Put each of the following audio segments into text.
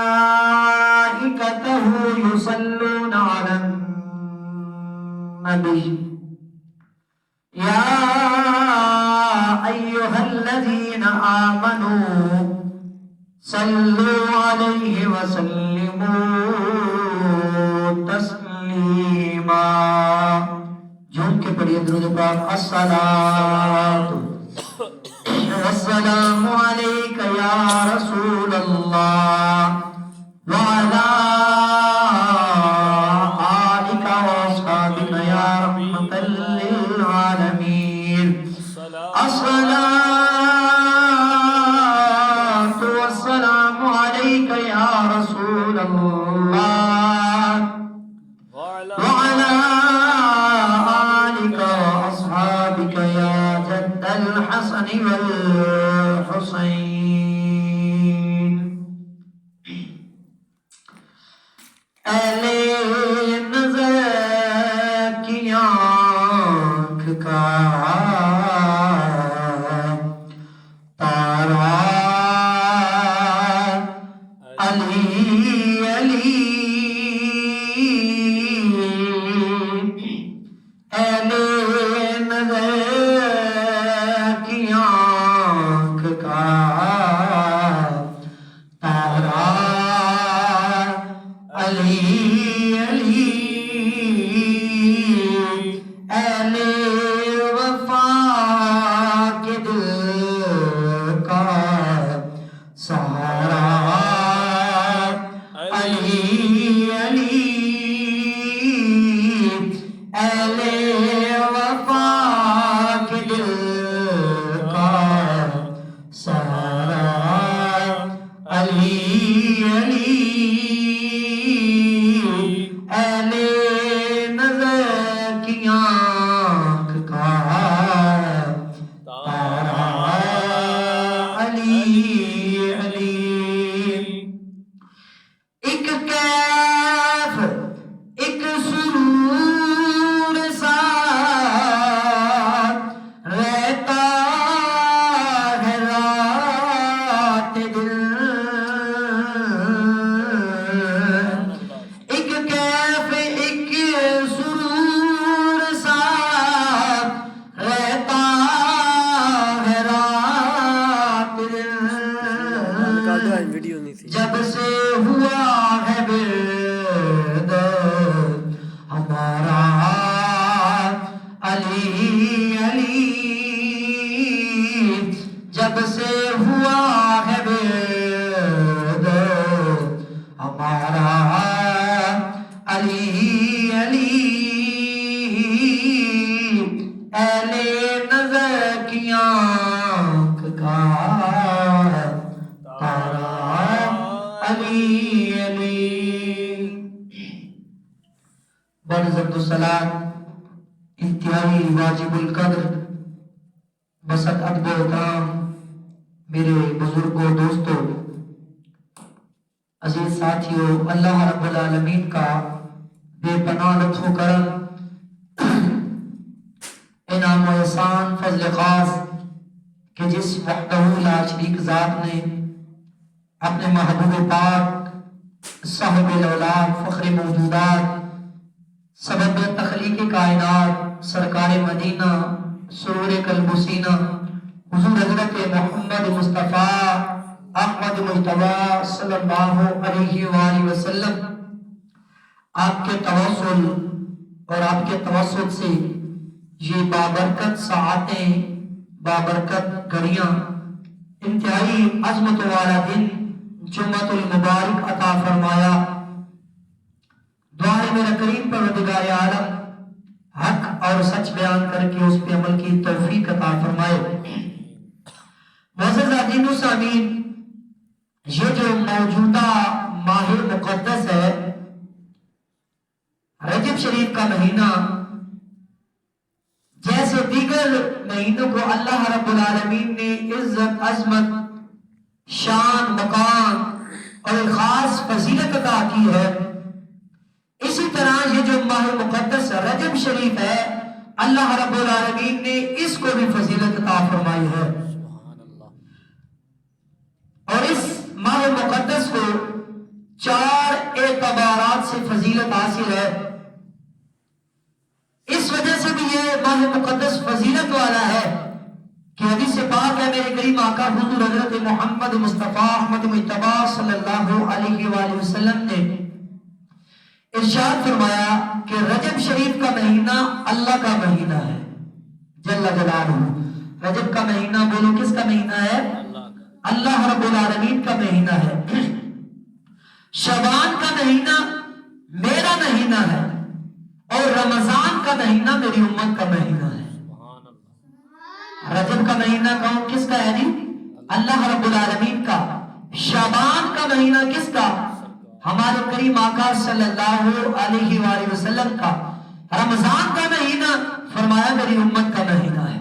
ملائكته يصلون على النبي يا أيها الذين آمنوا صلوا عليه وسلموا تسلیما. جھوم کے پڑھیے درود پاک. الصلاۃ والسلام علیک یا رسول اللہ وعلی آلک واصحابک یا رحمۃ للعالمین. الصلاۃ والسلام علیک یا رسول اللہ وعلی آلک واصحابک یا جد الحسن والحسین. اہل نظر کی آنکھ کا تارا علی علی. اہل نظر کی آنکھ کا تارا علی علی. اہل وفا کے دل کا سہارا علی علی. اہل وفا کے دل کا سہارا علی علی. اہل نظر کی آنکھ کا تارا علی علی. ایک کیف ایک سرور سا رہتا ہے رات دل. ایک کیف ایک سرور سا رہتا ہے رات دل. جب سے ہوا ہے برد ہمارا علی علی. جب سے ہوا ہے برد ہمارا علی علی. اہل نظر کی آنکھ کا تارا علی علی. بعزت الصلاۃ انتہائی واجب القدر بسط ادب و احترام میرے بزرگوں دوستوں عزیز ساتھیوں، اللہ رب العالمین کا بے پناہ لطف و کرم انعام و احسان فضل خاص کہ جس وحدہ لا شریک ذات نے اپنے محبوب پاک صاحب الاولاد فخر موجودات سبب تخلیق کائنات سرکار مدینہ سرور قلب و سینہ حضور حضرت محمد مصطفیٰ احمد مجتبیٰ صلی اللہ علیہ وآلہ وسلم آپ کے توسل اور آپ کے توسط سے یہ بابرکت ساعتیں بابرکت گھڑیاں انتہائی عظمت والا دن جمعۃ المبارک عطا فرمایا. دعا ہے میرا کریم پروردگار عالم حق اور سچ بیان کر کے اس پہ عمل کی توفیق عطا فرمائے. معزز عزیز و سامعین، یہ جو موجودہ ماہ مقدس ہے رجب شریف کا مہینہ، جیسے دیگر مہینوں کو اللہ رب العالمین نے عزت عظمت شان مقام اور ایک خاص فضیلت عطا کی ہے، اسی طرح یہ جو ماہ مقدس رجب شریف ہے اللہ رب العالمین نے اس کو بھی فضیلت عطا فرمائی ہے. اور اس ماہ مقدس کو سے فضیلت حاصل ہے. اس وجہ سے بھی یہ ماہ مقدس فضیلت والا ہے کہ حدیث پاک ہے میرے کریم آقا حضور حضرت محمد مصطفیٰ احمد مجتبی صلی اللہ علیہ وآلہ وسلم نے ارشاد فرمایا کہ رجب شریف کا مہینہ اللہ کا مہینہ ہے جل جلالہ. رجب کا مہینہ بولو کس کا مہینہ ہے؟ اللہ رب العالمین کا مہینہ ہے. شعبان کا مہینہ میرا مہینہ ہے اور رمضان کا مہینہ میری امت کا مہینہ ہے. رجب کا مہینہ کس کا ہے جی؟ اللہ رب العالمین کا. شعبان کا مہینہ کس کا؟ ہمارے کریم آقا صلی اللہ علیہ وآلہ وسلم کا. رمضان کا مہینہ فرمایا میری امت کا مہینہ ہے.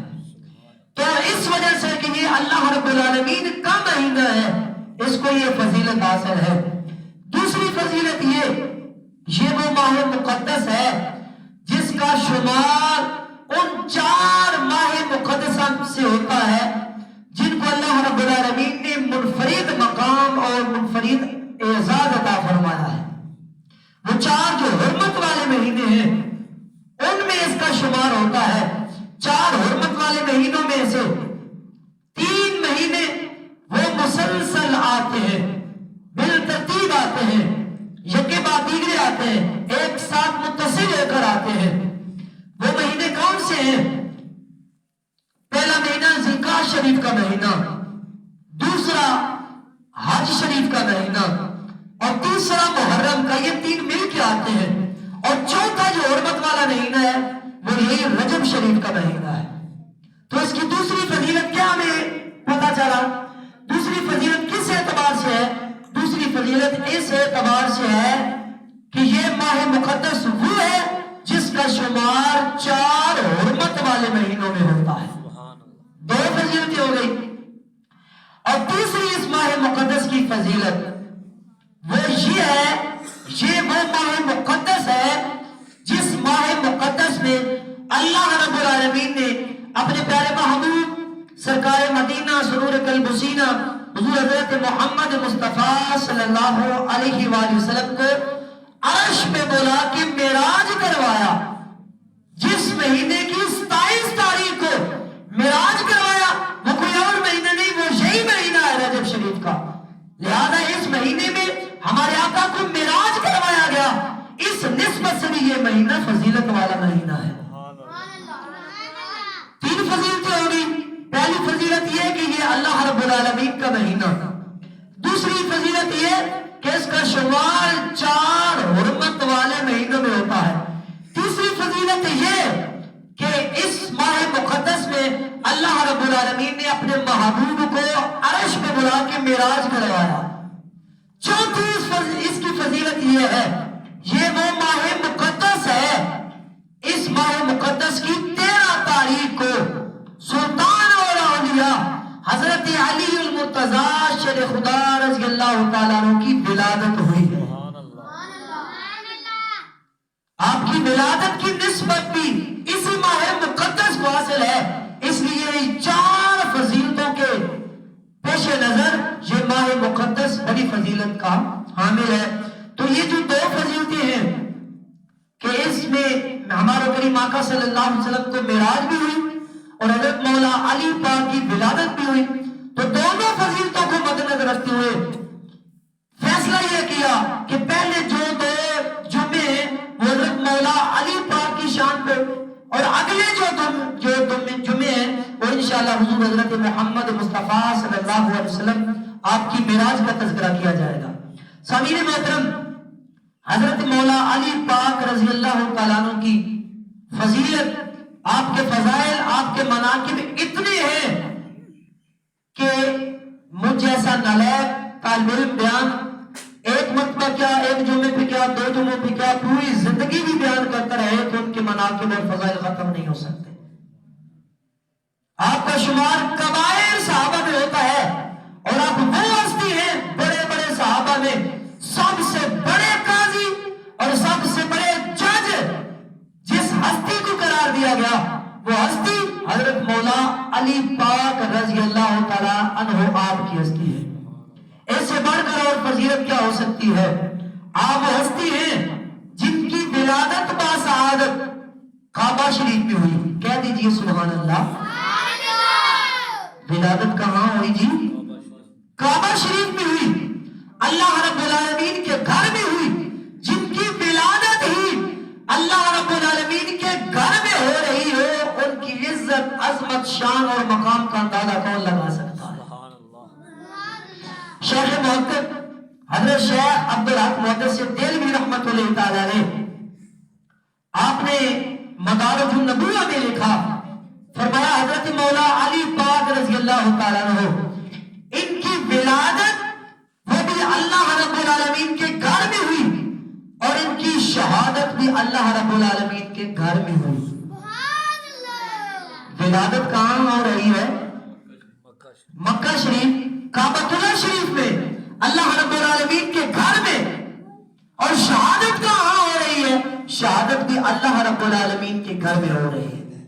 تو اس وجہ سے کہ یہ اللہ رب العالمین کا مہینہ ہے اس کو یہ فضیلت حاصل ہے. دوسری فضیلت یہ وہ ماہ مقدس ہے جس کا شمار ان 4 ماہ مقدسہ سے ہوتا ہے جن کو اللہ رب العالمین نے منفرد مقام اور منفرد اعزاز عطا فرمایا ہے. وہ 4 جو حرمت والے مہینے ہیں ان میں اس کا شمار ہوتا ہے. 4 حرمت والے مہینوں میں سے 3 مہینے وہ مسلسل آتے ہیں، بالترتیب آتے ہیں، یکے بعد دیگرے آتے ہیں، ایک ساتھ متصل ہو کر آتے ہیں. وہ مہینے کون سے ہیں؟ پہلا مہینہ ذوالقعدہ شریف کا مہینہ، دوسرا حج شریف کا مہینہ اور تیسرا محرم کا. یہ 3 مل کے آتے ہیں. اور چوتھا جو حرمت والا مہینہ ہے وہ یہی رجب شریف کا مہینہ ہے. تو اس کی دوسری فضیلت کیا ہمیں پتا چلا؟ دوسری فضیلت کس اعتبار سے ہے؟ دوسری فضیلت اس اعتبار سے ہے کہ یہ ماہ مقدس وہ ہے جس کا شمار 4 حرمت والے مہینوں میں ہوتا ہے. 2 فضیلتیں ہو گئی. اور تیسری اس ماہ مقدس کی فضیلت وہ یہ ہے، یہ وہ ماہ مقدس ہے جس ماہ مقدس میں اللہ رب العالمین نے اپنے پیارے محبوب سرکار مدینہ سرور قلب حسینہ حضور حضرت محمد مصطفیٰ صلی اللہ علیہ وآلہ وسلم کو عرش میں بولا کہ معراج کروایا. جس مہینے کی 27 تاریخ کو معراج کروایا وہ کوئی اور مہینہ نہیں، وہ یہی مہینہ ہے رجب شریف کا. لہذا اس مہینے میں ہمارے آقا کو معراج کروایا گیا. اس نسبت سے بھی یہ مہینہ فضیلت والا مہینہ ہے. 3 فضیلتیں ہوگی. پہلی فضیلت یہ کہ یہ اللہ رب العالمین کا مہینہ. دوسری فضیلت یہ کہ اس کا شمار 4 حرمت والے مہینوں میں ہوتا ہے. تیسری فضیلت یہ کہ اس ماہ مقدس میں اللہ رب العالمین نے اپنے محبوب کو عرش میں بلا کے معراج کروایا. چوتھی اس کی فضیلت یہ ہے، یہ وہ ماہ مقدس ہے. اس ماہ مقدس کی 13 تاریخ کو سلطان اولیاء حضرت علی المرتضیٰ شیر خدا رضی اللہ تعالیٰ عنہ کی ولادت ہوئی ہے. آپ کی ولادت کی نسبت بھی اسی ماہ مقدس کو حاصل ہے. اس لیے 4 فضیلتوں کے پیش نظر یہ ماہ مقدس بڑی فضیلت کا حامل ہے. تو یہ جو 2 فضیلتیں ہیں کہ اس میں ہمارے کریم آقا صلی اللہ علیہ وسلم کو معراج بھی ہوئی اور حضرت مولا علی پاک کی ولادت بھی ہوئی. تو دونوں فضیلتوں کو مد نظر رکھتے ہوئے فیصلہ یہ کیا کہ پہلے جو 2 جمعے وہ حضرت مولا علی پاک کی شان پہ اور اگلے جو جمعے ہیں وہ انشاءاللہ حضور حضرت محمد مصطفیٰ صلی اللہ علیہ وسلم آپ کی معراج کا تذکرہ کیا جائے گا. سامعین محترم، حضرت مولا علی پاک رضی اللہ تعالیٰ عنہ کی فضیلت، آپ کے فضائل، آپ کے مناقب اتنے ہیں کہ مجھ جیسا نالائق طالب علم بیان ایک مرتبہ کیا، ایک جمعے پہ کیا، 2 جمعوں پہ کیا، پوری زندگی بھی بیان کرتا رہے تو ان کے مناقب اور فضائل ختم نہیں ہو سکتے. آپ کا شمار کبائر صحابہ میں ہوتا ہے اور آپ وہ ہستی ہیں بڑے بڑے صحابہ میں سب سے بڑے قاضی اور سب سے بڑے جج جس ہستی کو قرار دیا گیا وہ ہستی حضرت مولا علی پاک رضی اللہ تعالی عنہ آپ کی ہستی ہے. اس سے بڑھ کر اور فضیلت کیا ہو سکتی ہے؟ آپ وہ ہستی ہیں ولادت کعبہ شریف میں ہوئی. کہہ دیجئے سبحان اللہ. ولادت کہاں ہوئی جی؟ کعبہ شریف میں ہوئی. اللہ رب العالمین کے گھر میں ہوئی. جن کی ولادت ہی اللہ رب العالمین کے گھر میں ہو رہی ہو, ان کی عزت, عظمت, شان اور مقام کا اندازہ کون لگا سکتا ہے؟ شیخ محقق حضرت شیخ عبدالحق محدث دہلوی رحمۃ اللہ تعالی علیہ, آپ نے مدارج النبوہ میں لکھا, فرمایا حضرت مولا علی پاک رضی اللہ تعالیٰ عنہ, ان کی ولادت وہ بھی اللہ رب العالمین کے گھر میں ہوئی اور ان کی شہادت بھی اللہ رب العالمین کے گھر میں ہوئی. ولادت کہاں ہو رہی ہے؟ مکہ شریف, کعبۃ اللہ شریف میں, اللہ رب العالمین کے گھر میں. اور شہادت کہاں ہو رہی ہے؟ شہادت بھی اللہ رب العالمین کے گھر میں ہو رہی ہے.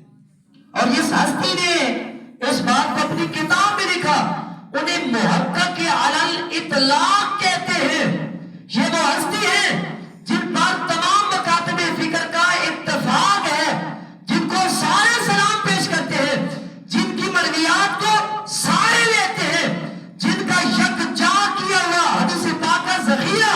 اور اس ہستی نے اس بات کو اپنی کتاب میں لکھا, انہیں محقق علی الاطلاق کہتے ہیں. یہ وہ ہستی ہے جن پر تمام مکاتب فکر کا اتفاق ہے, جن کو سارے سلام پیش کرتے ہیں, جن کی مرویات کو سارے لیتے ہیں, جن کا یکجا کیا ہوا حدیث پاک کا ذخیرہ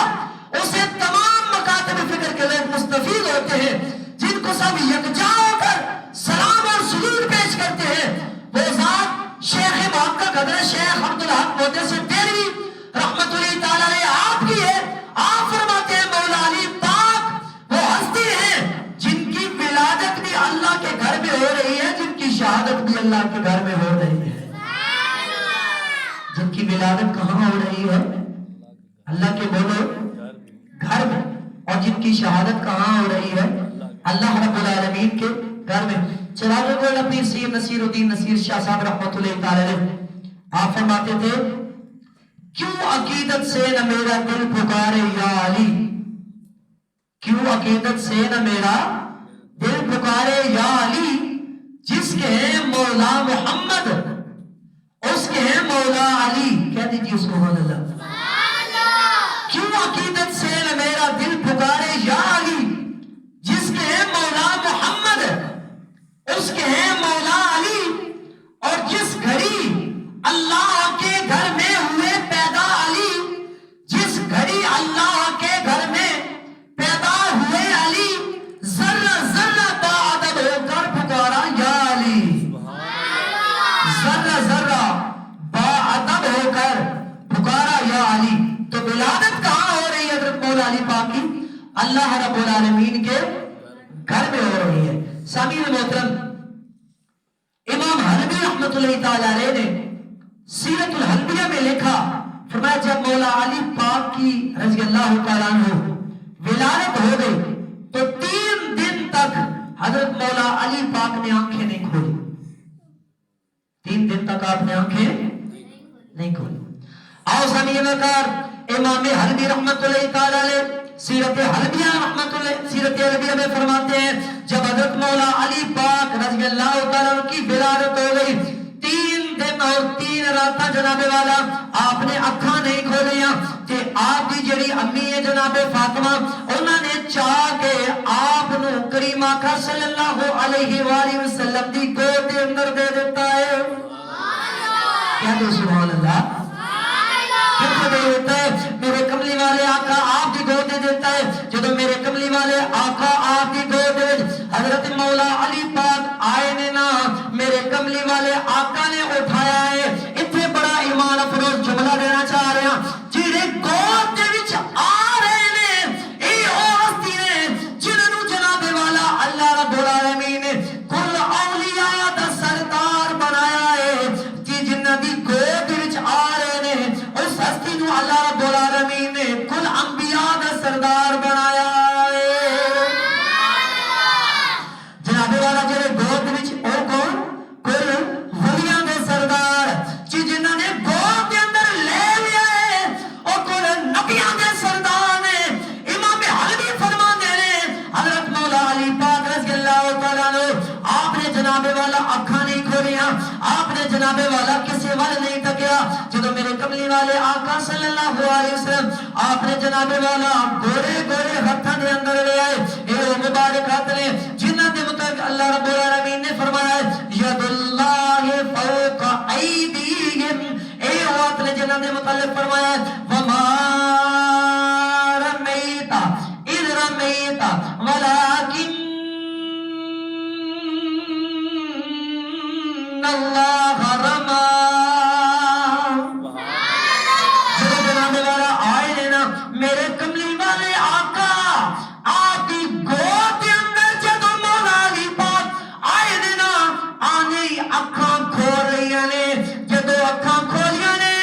اسے تمام مکاتب فکر کے لوگ مستفید ہوتے ہیں, جن کو سب یکجا ہو کر سلام اور سلوک پیش کرتے ہیں. وہ ذات شیخ محقق حضرت شیخ عبدالحق محدث دہلوی رحمۃ اللہ تعالی علیہ آپ کی ہے. آپ فرماتے ہیں مولا علی پاک وہ ہستی ہیں جن کی ولادت بھی اللہ کے گھر میں ہو رہی ہے, جن کی شہادت بھی اللہ کے گھر میں ہو رہی ہے. جن کی ولادت کہاں ہو رہی ہے؟ اللہ کے بولو گھر میں. اور جن کی شہادت کہاں ہو رہی ہے؟ اللہ رب العالمین کے گھر میں. چراغ گولا پیر سید نصیر الدین نصیر شاہ صاحب رحمۃ اللہ تعالی علیہ, آپ فرماتے تھے کیوں عقیدت سے نہ میرا دل پکارے یا علی, کیوں عقیدت سے نہ میرا دل پکارے یا علی, جس کے ہیں مولا محمد اس کے ہیں مولا علی. کہہ دیجیے سبحان اللہ. کیوں عقیدت سے نہ میرا دل پکارے یا علی, جس کے ہیں مولا محمد اس کے ہیں مولا علی. اور جس گھڑی اللہ کے گھر میں ہوئے پیدا علی, جس گھڑی اللہ کے گھر میں پیدا ہوئے علی, ذرہ ذرہ باادب ہو کر پکارا یا علی. ذرہ ذرہ باادب ہو کر پکارا یا علی. تو ولادت کہاں ہو رہی ہے حضرت مولا علی پاک کی؟ اللہ رب العالمین کے گھر میں ہو رہی ہے. سامعین محترم, امام حلبی رحمۃ اللہ تعالی علیہ نے سیرت الحلبیہ میں لکھا, فرمایا جب مولا علی پاک کی رضی اللہ تعالیٰ عنہ ولادت ہو گئی تو 3 دن تک حضرت مولا علی پاک نے آنکھیں نہیں کھولی. 3 دن تک آپ نے آنکھیں نہیں کھولی. آؤ سامعین وقار, امام حلبی رحمۃ اللہ تعالی علیہ سیرت حلبیہ رحمۃ اللہ سیرت حلبیہ میں فرماتے ہیں جب حضرت مولا علی پاک رضی اللہ تعالیٰ عنہ کی ولادت ہو گئی 3 دن اور 3 راتاں جناب والا آپ نے اکھاں نہیں کھولیاں تے آپ دی جڑی امی ہے جناب فاطمہ انہوں نے چاہ کے آپ نو کریم آقا صلی اللہ علیہ وآلہ وسلم دی گود دے اندر دے دیتا ہے. کیا دو سبحان اللہ. میرے کملی والے آقا آپ کی گود دے دیتا ہے. جب میرے کملی والے آقا آپ کی گود دے حضرت مولا علی پاک آئے نے نا میرے کملی والے آقا نے اٹھایا ہے. اتنے بڑا ایمان افروز جملہ دینا چاہ رہے ہیں, جنہیں گود دے وچ آ رہے نے اے او ہستی نے جنہوں جناب والا اللہ رب العالمین نے کل اولیاء دا سردار بنایا ہے. جی جنہ دی گود وچ آ رہے نے اس ہستی نو اللہ رب العالمین نے کل انبیاء دا سردار بنایا ہے. جناب والا جڑے گود وچ او کون کل ولیاں دے سردار جی جنہاں نے گود دے اندر لے لیا ہے او کل نبیاں دے سردار نے. امام حلبی فرماندے نے حضرت مولا علی پاک رضی اللہ تعالیٰ عنہ آپ نے جناب والا اکھاں نہیں کھولیاں, آپ نے جناب والا کسی وال نہیں تکیا, جدو میرے کملی والے آقا صلی اللہ علیہ وسلم آپ نے جناب والا گورے گورے ہاتھوں دے اندر لے آئے. اے وہ مبارک ہاتھ نے جنہاں دے مطابق اللہ رب العالمین نے فرمایا ید اللہ فوق ایدیہم. اے ہاتھ نے جنہاں دے متعلق فرمایا وما رمیت اذ رمیت ولکن اللہ رما. جب جناب والا آئے دینا میرے کملی والے آقا آپ کی گود کے اندر جدو مولا علی پاک آئے دینا آنے اکھاں کھول رہی نے. جدو اکھاں کھولیاں نے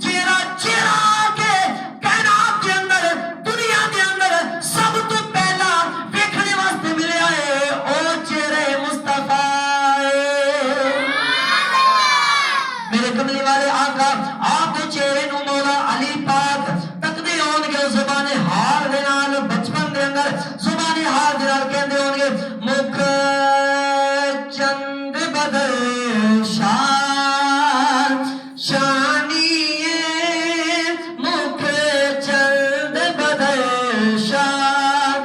چہرہ چہرہ آکے کائنات کے اندر دنیا کے اندر سب تو پہلا دیکھنے واسطے ملے آئے او چہرے مصطفیٰ. میرے کملی والے آقا آپ کے چہرے نو مولا علی پاک تکدے ہون گے زبان حال دے نال بچپن دے اندر زبان حال دے نال کہندے ہون گے مکھ چند بدر شان شانیے مکھ چند بدر شان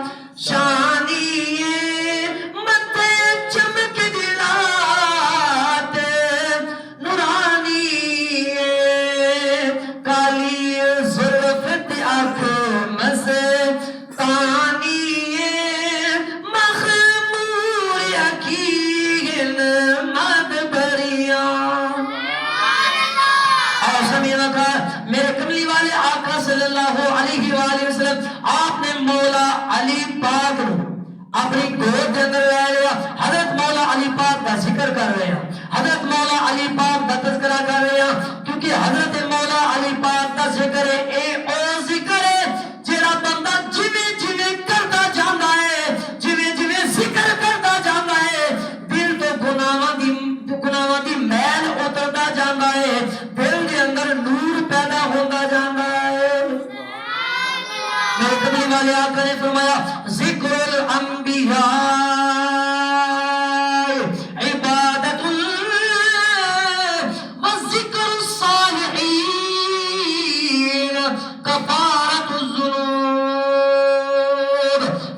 شانیے مت چمک دلات نورانی کالی زلف تے آنکھ مستانی مخمور یقین مدبریاں. اور سمیعہ کا میرے کملی والے آقا صلی اللہ علیہ وآلہ وسلم آپ نے مولا علی پاک نو اپنی گود کے اندر لے لیا. حضرت مولا علی پاک کا ذکر کر رہے ہیں, حضرت مولا علی پاک کا تذکرہ کر رہے ہیں, کیونکہ حضرت مولا علی پاک کا ذکر ہے اے او ذکر ہے جیڑا بندہ جویں جویں کرتا جاندا ہے جویں جویں ذکر کرتا جاندا ہے دل تو گناہاں دی میل اتردا جاندا ہے, دل دے اندر نور پیدا ہوندا جاندا ہے. میرے کملی والے آقا نے فرمایا ذکر الانبیاء عبادت وذکر الصالحین کفارت الذنوب.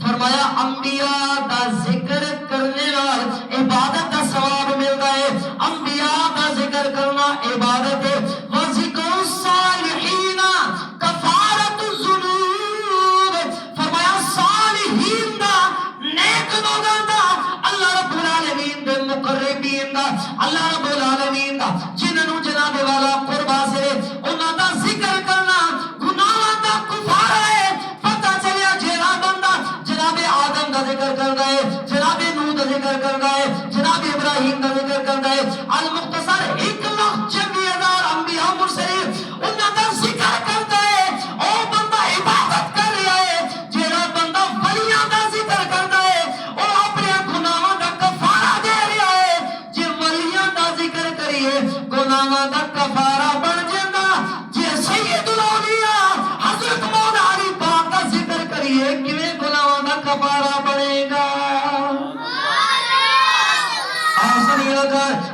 فرمایا انبیاء کا ذکر کرنے وال عبادت کا ثواب ملتا ہے, انبیاء کا ذکر کرنا عبادت ہے. وذکر الصالحین کفارت الذنوب. فرمایا صالحین دا نیک لوگاں دا اللہ رب العالمین دے مقربین دا اللہ رب العالمین دا جنہوں جناب والا قربا سے انہاں دا ذکر کرنا گناہاں دا کفارہ ہے. پتہ چلیا جیڑا بندہ جناب آدم دا ذکر کردا ہے, جناب نوح دا ذکر کردا ہے, جناب ابراہیم دا ذکر کردا ہے, المختصر 1,26,000 انبیاء مرسلین انہاں دا ذکر کردا ہے, او بندہ عبادت کر رہا ہے. جیڑا بندہ ولیاں دا ذکر کردا ہے او اپنے گناہاں دا کفارہ دے رہا ہے. جے ولیاں دا ذکر کریے گناہاں دا کفارہ بن جاندا, جے سید الاولیاء حضرت مولا علی پاک دا ذکر کریے کیویں گناہاں دا کفارہ بنے گا.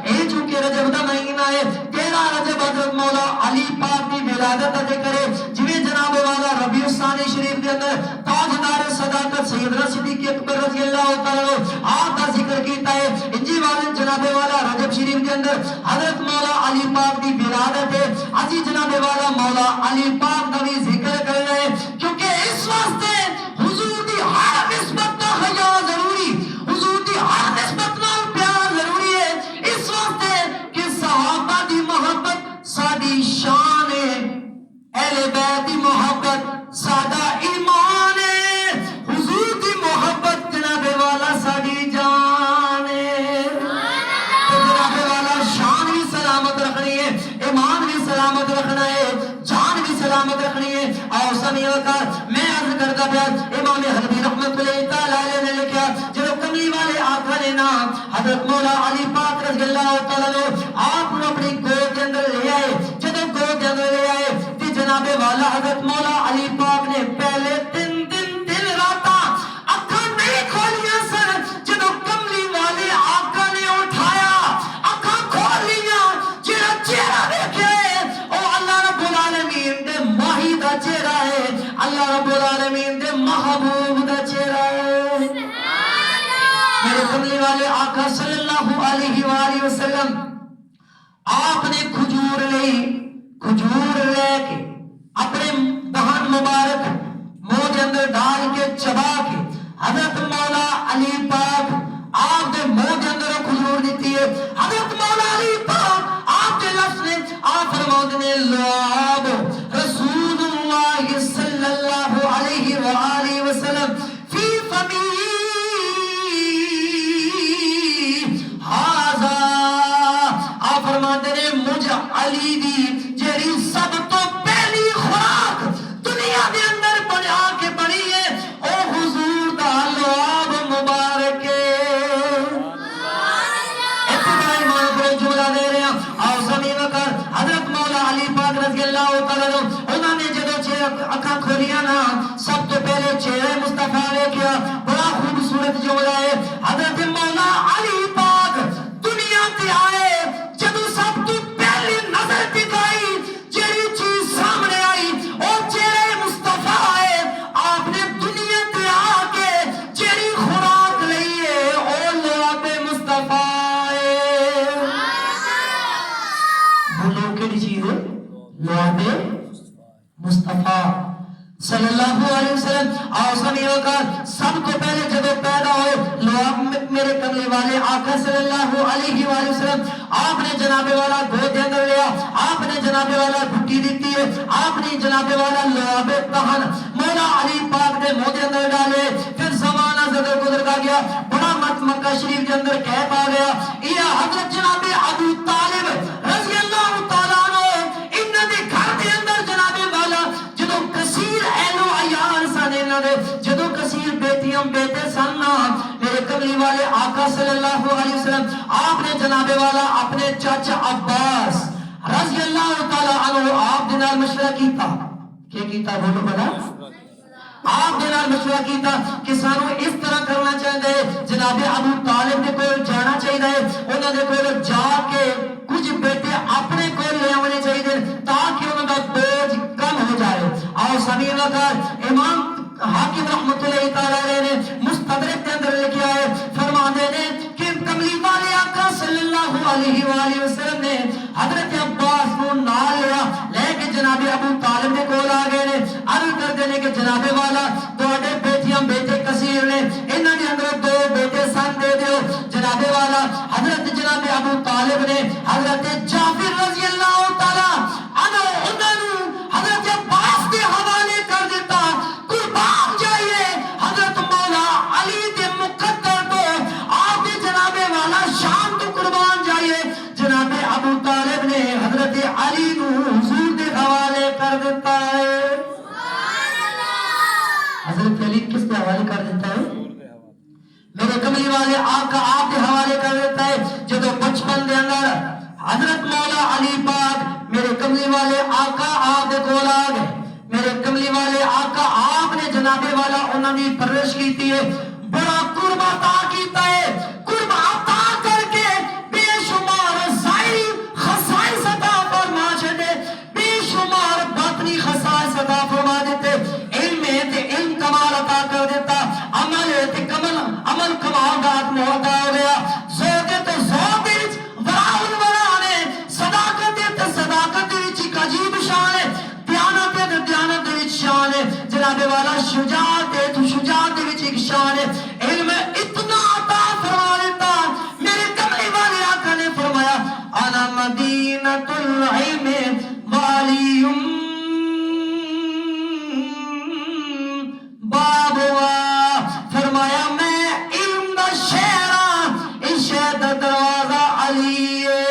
اے چونکہ رجب دا مہینہ ہے 13 رجب حضرت مولا علی پاک دی ولادت دا ذکر ہے. جویں جناب والا ربیع الثانی شریف کے اندر تاجدار صداقت سیدنا صدیق اکبر رضی اللہ تعالی عنہ آپ کا ذکر کیتا ہے. انجی والے جناب والا رجب شریف کے اندر حضرت مولا علی پاک دی ولادت ہے. اسی جناب والا مولا علی پاک دا بھی ذکر کرنا ہے کیونکہ اس واسطے حضور دی ہر نسبت دا حیا ضروری, حضور دی ہر نسبت نال پیار ضروری ہے. اس واسطے کہ صحابہ دی محبت ساڈی شان ہے, اہل بیت دی محبت ساڈا ایمان ہے, حضور دی محبت جناب والا ساڈی جان ہے. جناب والا شان بھی سلامت رکھنی ہے, ایمان بھی سلامت رکھنا ہے, جان بھی سلامت رکھنی ہے. اور سمیع کر میں عرض کرتا پیا امام حنبی رحمت اللہ تعالی علیہ نے لکھا جو کملی والے آقا نے نام حضرت مولا علی پاک رضی اللہ تعالی عنہ آپ نے اپنی گود کے اندر لے آئے. جب گود کے اندر لے آئے تو جناب والا حضرت مولا علی پاک نے پہلے 3 دن راتاں اکھاں نہیں کھولیاں سن. جب کملی والے آقا نے اٹھایا اکھاں کھول لیاں, جڑا چہرہ دیکھے رب العالمین دے محبوب دا چہرہ ہے. میرے کملی والے آقا صلی اللہ علیہ وآلہ وسلم آپ نے کھجور لے کے اپنے دہن مبارک منہ کے اندر ڈال کے چبا کے حضرت مولا علی پاک آپ کے منہ کے اندر کھجور دیتی ہے. حضرت مولا علی پاک آپ کے لفظ نے آپ فرماتے ہیں لعاب رسول اللہ صلی اللہ علیہ وآلہ وسلم فی فمی ہاذا. آپ فرماتے ہیں مجھ علی دی جیڑی سب تو پہلی خوراک دنیا دے اندر بنا کے بنی ہے او حضور دا لعاب مبارک ہے. اتنا ایمان پر جملہ دے رہے ہیں. اور زمین کر حضرت مولا علی پاک رضی اللہ تعالیٰ انہوں نے جدو اکھاں کھولیا نا سب تو پہلے چہرے مصطفیٰ نے کیا. بڑا خوبصورت جملہ ہے. حضرت مولا علی پاک دنیا تے آئے جدو سب تو پہلی نظر دکھائی جیڑی چیز سامنے آئی اور چہرے مصطفیٰ آئے. آپ نے دنیا تے آ کے جیڑی خوراک لئی ہے اور لعاب مصطفیٰ آئے. بولو کیڑی چیز ہے؟ لعاب مصطفیٰ صلی اللہ علیہ وسلم. اور سنیوں کا سب کو پہلے جب پیدا ہوئے لعاب میرے کملی والے آقا صلی اللہ علیہ وآلہ وسلم آپ نے جناب والا گود دے اندر لیا. آپ نے جناب والا گھٹی دیتی ہے. آپ نے جناب والا لعاب دہن مولا علی پاک دے منہ دے اندر ڈالے. پھر زمانہ زدر گزر کا گیا. بڑا مکہ شریف کے اندر کیف آ گیا. یہ حضرت جناب ابو طالب رضی اللہ تعالیٰ عنہ انہاں دے گھر دے اندر جناب والا جدو کثیر اہل و عیال سن انہاں دے جدو کثیر بیٹیاں بیٹے سن میرے کملی والے آقا صلی اللہ علیہ وسلم آپ نے جناب والا اپنے چاچا عباس رضی اللہ تعالیٰ عنہ آپ دے نال مشورہ کیتا. کیا کیتا بولو بلا؟ آپ دے نال مشورہ کیتا کہ سانو اس طرح کرنا چاہیے. جناب ابو طالب دے کول جانا چاہیے. انہاں دے کول جا کے کچھ بیٹے اپنے کول لے آنے چاہیے تاکہ انہاں دا بوجھ کم ہو جائے. اور سمیر وقار امام حاکم رحمت اللہ تعالیٰ نے مستدرک کے اندر لکھا ہے. فرماتے ہیں کہ کملی والے آقا صلی اللہ علیہ وآلہ وسلم نے حضرت عباس کو نال لیا لے کے جناب ابو طالب کے کول آ گئے نے. عرض کر دینے کہ جناب والا تواڈے بیٹیاں بیٹے کثیر نے انہاں دے اندر دو بیٹے سن دے دیو. جناب والا حضرت جناب ابو طالب نے حضرت جعفر رضی اللہ تعالیٰ عنہ انہوں حضرت عباس کے حوالے کر دیتا. قربان جائیے حضرت مولا علی دے مقدر تو آپ دے جناب والا شام تو قربان جائیے. جناب ابو طالب نے حضرت علی نو حضور دے حوالے کر دیتا ہے. حضرت علی کس کے حوالے کر دیتا ہے؟ میرے کملی والے آقا آپ کے حوالے کر دیتا ہے. جدو بچپن دے اندر حضرت مولا علی پاک میرے کملی والے آقا آپ دے کول آ گئے. میرے کملی والے آقا آپ نے جناب والا انہوں نے پرورش کیتی ہے. بڑا قرب عطا کیتا ہے. قرب عطا کر کے بے شمار ظاہری خصائص عطا فرما چھڑے بے شمار باطنی خصائص عطا فرما دیتے. علم ہے تے علم کمال عطا کر دیتا. عمل ہے تے عمل کمال دا عطا ہو گیا. ذوق ہے تے ذوق وچ ورا الورا نے. صداقت ہے تے صداقت وچ ایک عجیب شان ہے. دیانت ہے تے دیانت وچ شان ہے. جناب والا شجاعت ہے تو شجاعت وچ ایک شان ہے. علم اتنا عطا فرما دیتا. میرے کملی والے آقا نے فرمایا انا مدینۃ العلم والی بابوا. فرمایا میں علم دا شہر ہاں. اس شہر دا دروازہ علی ہے.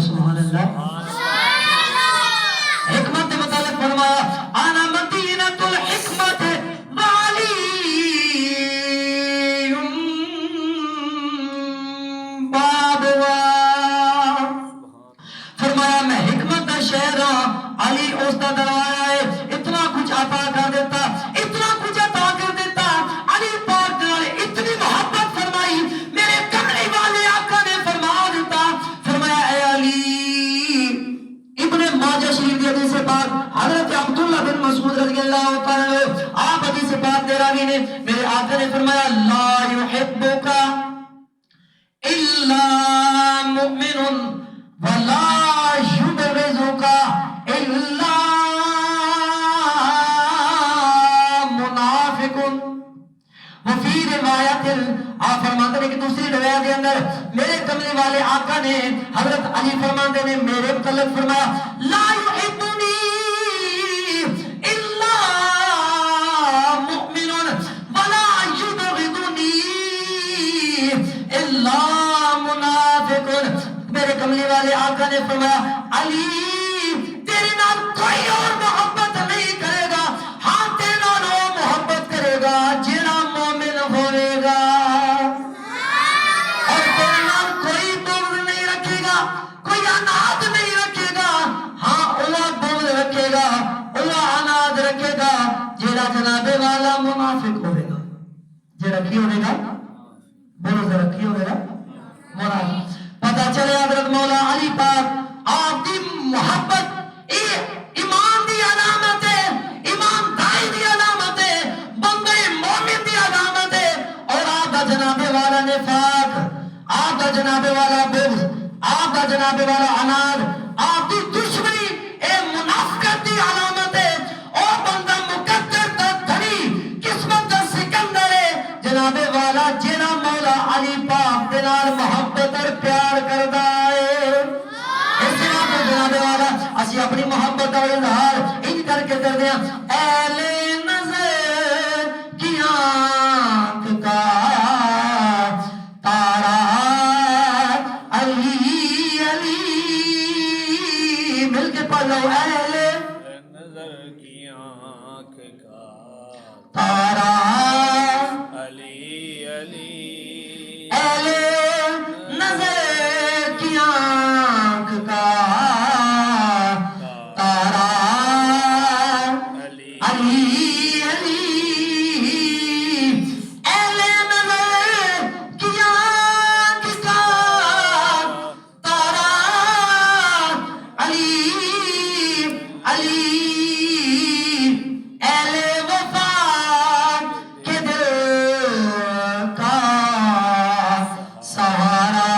سبحان اللہ. حکمت کے متعلق فرمایا انا مدینۃ الحکمت والی بابوا. فرمایا میں حکمت دا شہر ہاں. علی اس دا دروازہ ہے. اتنا کچھ عطا کر دیتا. اتنا کچھ عطا کر دیتا. علی پاک نے اتنی محبت فرمائی. میرے کملی والے آقا نے فرما دیتا. فرمایا اے علی ابن ماجہ شریف کے حدیث پاک رضی اللہ تعالیٰ عنہ آپ حدیث پاک دے راوی نے میرے آقا نے فرمایا لا يحبك الا مؤمن ولا يبغضك الا منافق. وفی روایت آپ فرماتے ہیں کہ دوسری روایت کے اندر میرے کملی والے آقا نے حضرت علی فرماتے نے میرے متعلق فرمایا لا يحبني الا مؤمن ولا يبغضني الا منافق. میرے کملی والے آقا نے فرمایا علی تیرے نال کوئی اور محبت نہیں کرے گا، ہاں تیرے نال وہ محبت کرے گا جیڑا مومن ہوئے گا، اور تیرے نال کوئی بغض نہیں رکھے گا، کوئی عناد نہیں رکھے گا، ہاں وہ بغض رکھے گا، وہ عناد رکھے گا جیڑا جناب والا منافق ہوئے گا. جیڑا کی ہوئے گا بغض رکھی ہوئے گا منافق. پتہ چلے حضرت مولا علی پاک آپ دی محبت ایمان دی علامت ہے، ایمانداری دی علامت ہے، بندے مومن دی علامت ہے. اور آپ دا جناب والا نفاق، آپ دا جناب والا بغض، آپ دا جناب والا عناد، آپ دی دشمنی اے منافقت دی علامت ہے. او بندہ مقدر دا دھنی قسمت دا سکندر ہے جناب والا جینا مولا علی پاک دے نال محبت اور پیار کردا ہے. اس طرح جناب والا اسی اپنی محبت اور اظہار ان کر کے کر دیا اہل نظر کی آنکھ کا تارا علی علی. مل کے پڑھ لو اہل نظر کی آنکھ کا تارا علی علی. اہل نظر کی آنکھ کا تارا علی علی علی. اہل نظر کی آنکھ کا تارا علی علی. اہل وفا کے دل کا سہارا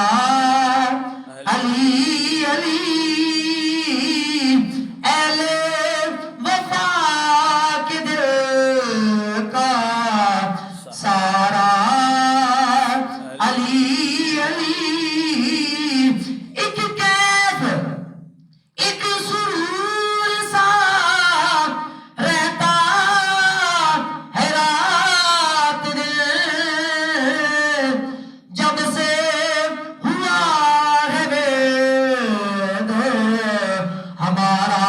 علی علی. اہل وفا کے دل کا سہارا علی علی. ایک کیف ایک سرور سا رہتا ہے رات دن، جب سے ہوا ہے وید ہمارا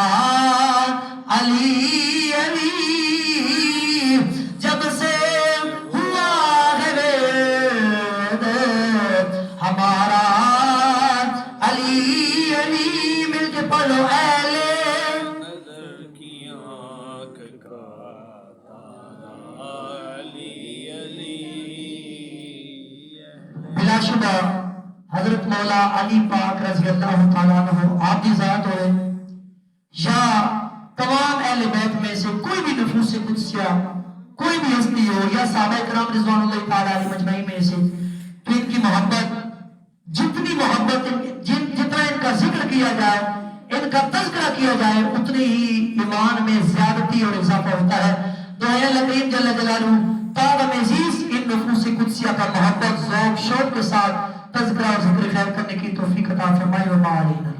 علی علی. جب سے ہوا ہے وید ہمارا علی علی. مل کے پڑھو اہل نظر کی آنکھ کا تارا علی علی. بلا شبہ حضرت مولا علی پاک رضی اللہ تعالیٰ عنہ آپ کی ذات ہوئے یا تمام اہل بیت میں سے کوئی بھی نفوس قدسیہ کوئی بھی ہستی ہو یا صحابہ کرام رضوان اللہ تعالیٰ علیہ مجمعین میں سے، تو ان کی محبت جتنی محبت جتنا ان کا ذکر کیا جائے، ان کا تذکرہ کیا جائے، اتنی ہی ایمان میں زیادتی اور اضافہ ہوتا ہے. دعائیں اللہ کریم جل جلالہ تاب مزید ان نفوس قدسیہ کا محبت ذوق شوق کے ساتھ تذکرہ اور ذکر خیر کرنے کی توفیق عطا فرمائے. وما علینا.